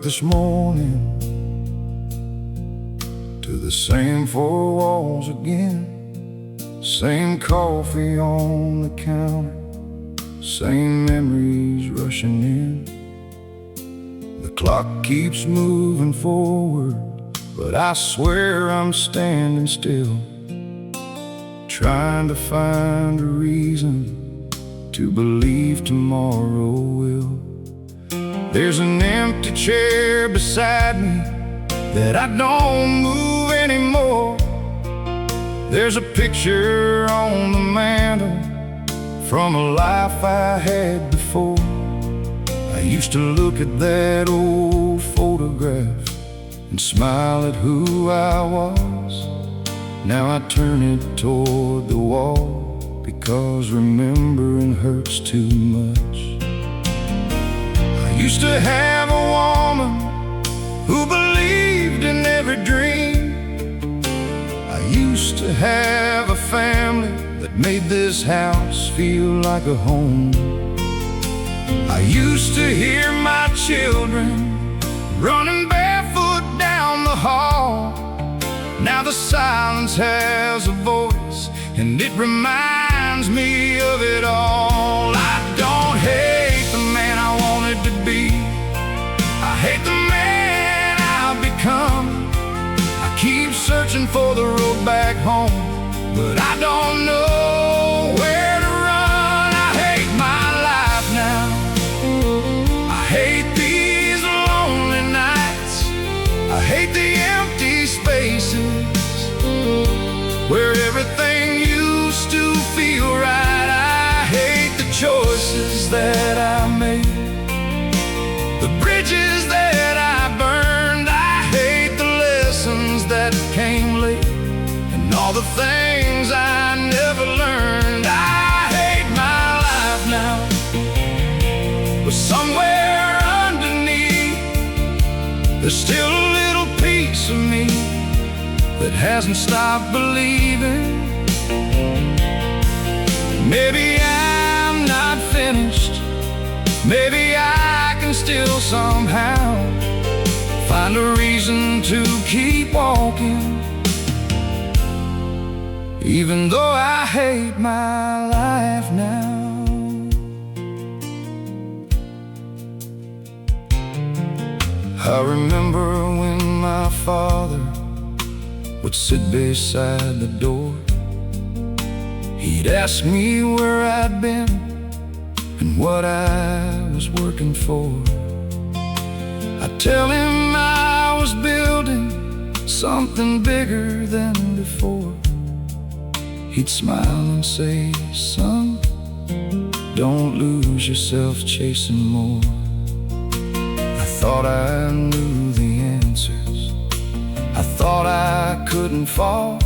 work this morning, to the same four walls again. Same coffee on the counter, same memories rushing in. The clock keeps moving forward, but I swear I'm standing still, trying to find a reason to believe tomorrow will. There's an empty chair beside me that I don't move anymore. There's a picture on the mantle from a life I had before. I used to look at that old photograph and smile at who I was. Now I turn it toward the wall, because remembering hurts too much. I used to have a woman who believed in every dream. I used to have a family that made this house feel like a home. I used to hear my children running barefoot down the hall. Now the silence has a voice, and it reminds me of it all. I don't hate the man I wanted to be, I hate the man I've become. I keep searching for the road back home, but I don't know where to run. I hate my life now, I hate these lonely nights, I hate the empty spaces where everything used to feel right. I hate the choices that I made, the bridges that I burned. I hate the lessons that came late, and all the things I never learned. I hate my life now, but somewhere underneath there's still a little piece of me that hasn't stopped believing. Maybe I'm not finished, maybe I can still somehow find a reason to keep walking, even though I hate my life now. I remember when my father would sit beside the door. He'd ask me where I'd been and what I was working for. I'd tell him I was building something bigger than before. He'd smile and say, "Son, don't lose yourself chasing more." I thought I knew the answers, I thought I couldn't fall.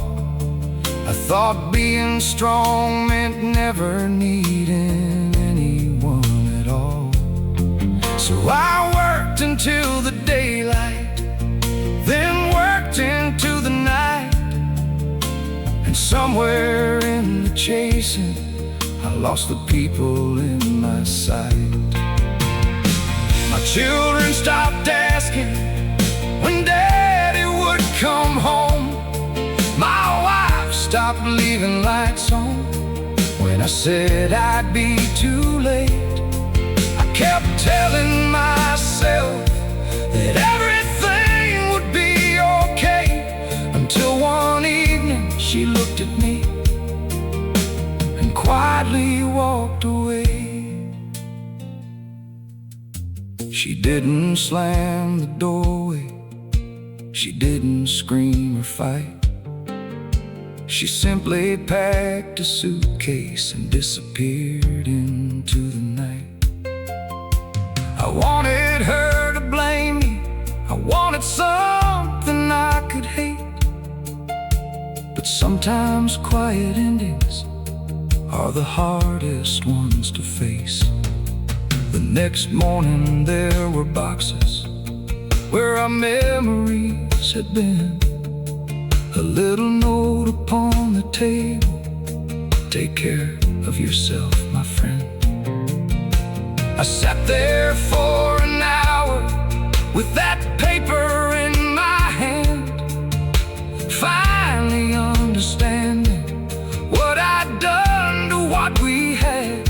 I thought being strong meant never needing anyone at all. So I worked until the daylight, then worked into the night, and somewhere in the chasing I lost the people in my sight. My children stopped asking when Daddy would come home. My wife stopped leaving lights on when I said I'd be too late. I kept telling myself that everything would be okay, until one evening she looked at me and quietly walked away. She didn't slam the doorway, she didn't scream or fight. She simply packed a suitcase and disappeared into the night. I wanted her to blame me, I wanted something I could hate, but sometimes quiet endings are the hardest ones to face. The next morning there were boxes where our memories had been. A little note upon the table, "Take care of yourself, my friend." I sat there for an hour with that paper in my hand, finally understanding what I'd done to what we had.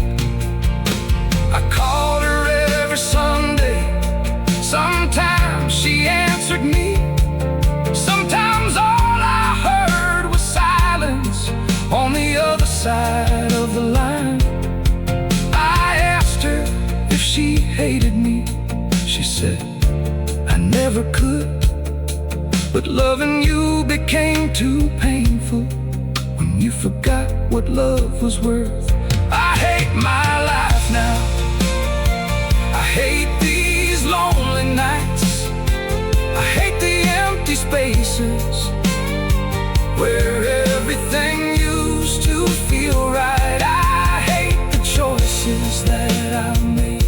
I called her every Sunday. Sometimes she answered me, sometimes all I heard was silence on the other side of the line. I asked her if she hated me. She said, I never could, but loving you became too painful when you forgot what love was worth. I hate my life now. I hate these lonely nights. I hate the empty spaces where everything used to feel right. I hate the choices that I made,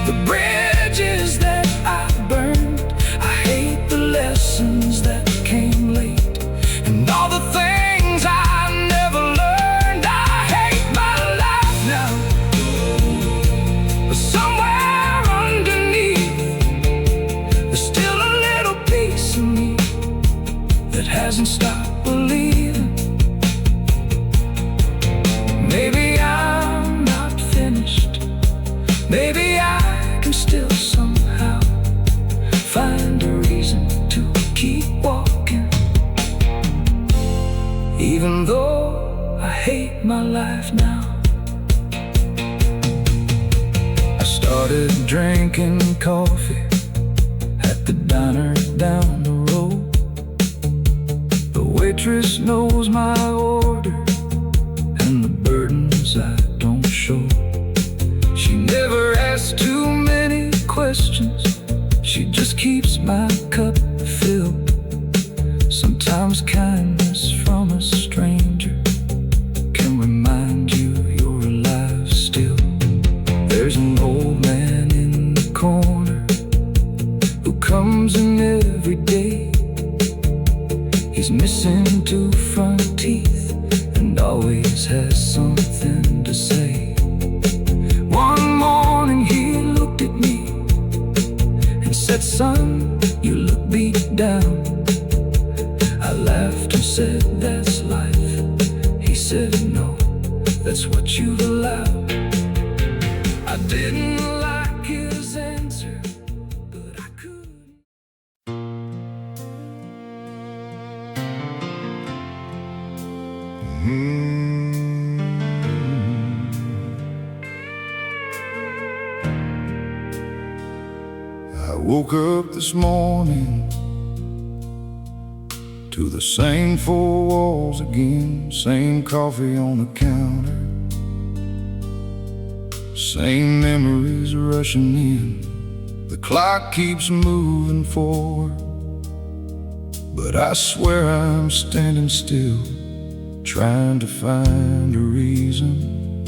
the bridges that I burned. I hate the lessons that came late, and all the things I never learned. I hate my life now, but somewhere underneath, there's still a little piece of me that hasn't stopped believing. Maybe I'm not finished. Maybe I can still somehow find a reason to keep walking, even though I hate my life now. I started drinking coffee at the diner down the road. The waitress knows my order and the burdens I don't show. She never asks too many questions. She just keeps my cup filled. Sometimes kindness from a stranger can remind you you're alive still. There's an old man in the corner who comes in every day. He's missing two front teeth and always has something to say. One morning he looked at me and said, son, you look beat down. I laughed and said, that's life. He said, no, that's what you've allowed. I didn't like his answer, but I couldn't. I woke up this morning to the same four walls again, same coffee on the counter, same memories rushing in. The clock keeps moving forward, but I swear I'm standing still, trying to find a reason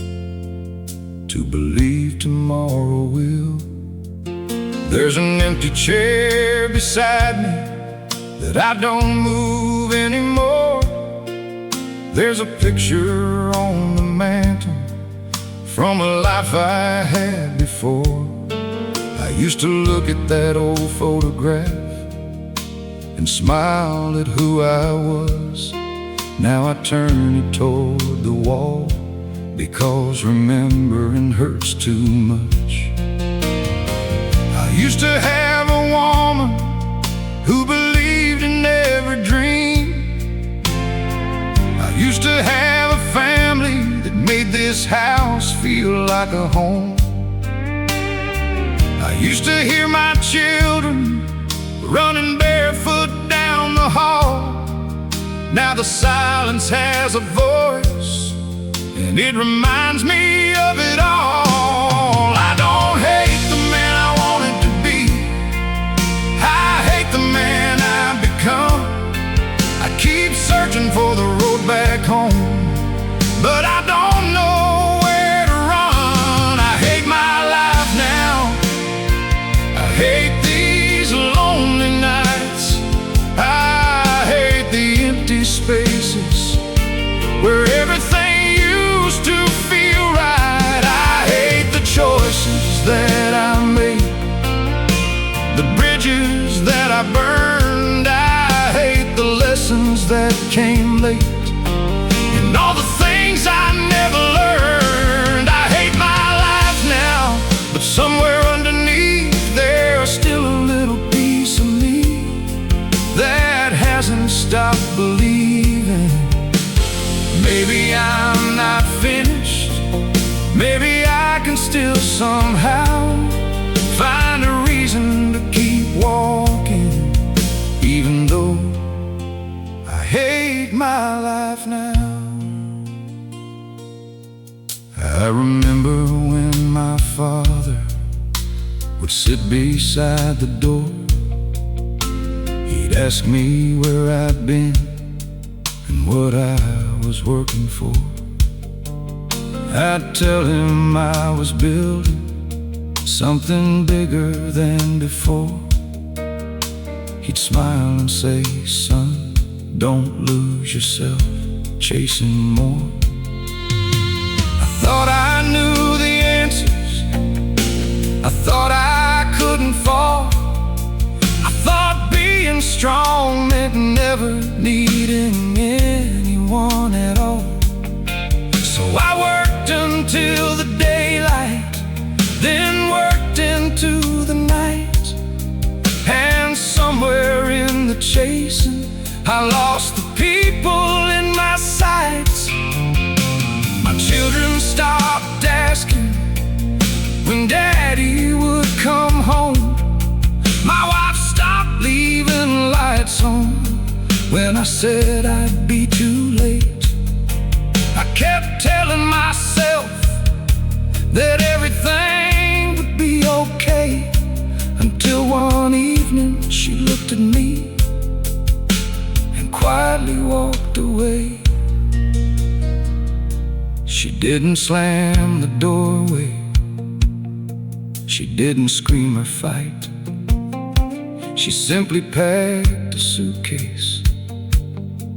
to believe tomorrow will. There's an empty chair beside me that I don't move anymore. There's a picture on the mantle from a life I had before. I used to look at that old photograph and smile at who I was. Now I turn it toward the wall because remembering hurts too much. I used to have a woman who believed in every dream. I used to have a family that made this house feel like a home. I used to hear my children running barefoot down the hall. Now the silence has a voice, and it reminds me of it all. I don't hate the man I wanted to be. I hate the man I've become. I keep searching for the road back home, but I don't know where to run. I hate my life now. I hate these lonely nights. I hate the empty spaces where everything used to feel right. I hate I burned. I hate the lessons that came late and all the things I never learned. I hate my life now, but somewhere underneath there's still a little piece of me that hasn't stopped believing. Maybe I'm not finished. Maybe I can still somehow find a reason to keep walking, even though I hate my life now. I remember when my father would sit beside the door. He'd ask me where I'd been and what I was working for. I'd tell him I was building something bigger than before. He'd smile and say, "Son, don't lose yourself chasing more." I thought I knew the answers. I thought I couldn't fall. I thought being strong meant never needing anyone at all. So I worked until the daylight, then worked into the night. And somewhere in the chasing, I lost the people in my sights. My children stopped asking when Daddy would come home. My wife stopped leaving lights on when I said I'd be too late. I kept telling myself that everything would be okay, until one evening she looked at me and quietly walked away. She didn't slam the doorway, she didn't scream or fight. She simply packed a suitcase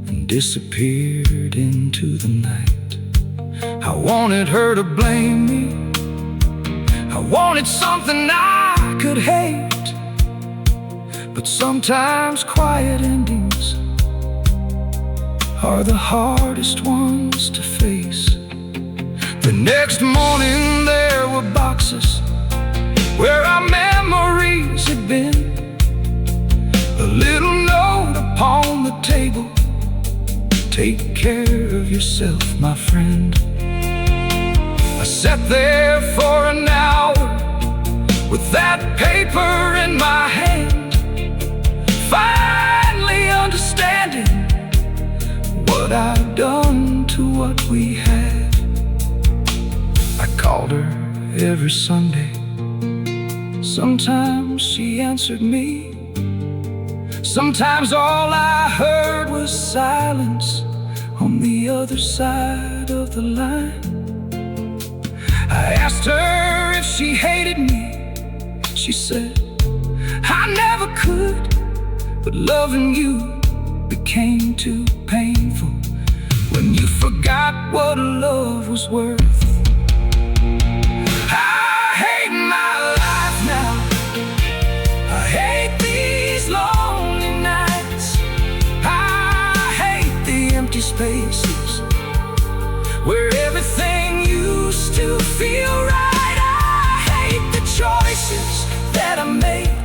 and disappeared into the night. I wanted her to blame me. I wanted something I could hate. But sometimes quiet endings are the hardest ones to face. The next morning there were boxes where our memories had been. A little note upon the table: "Take care of yourself, my friend." I sat there for an hour with that paper in my hand, finally understanding what I'd done to what we had. I called her every Sunday. Sometimes she answered me. Sometimes all I heard was silence on the other side of the line. I asked her if she hated me. She said, "I never could, but loving you became too painful when you forgot what love was worth." I hate my life now. I hate these lonely nights. I hate the empty spaces where everything used to feel right. I hate the choices that I made,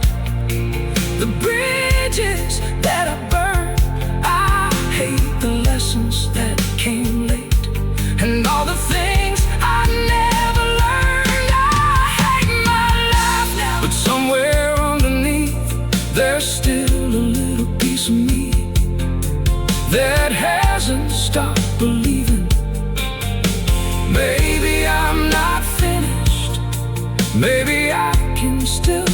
the bridges that I burned. I hate the lessons that came late and all the things I never learned. I hate my life now, but somewhere underneath there's still a little piece of me that hasn't stopped believing. Maybe I'm not finished. Maybe I can still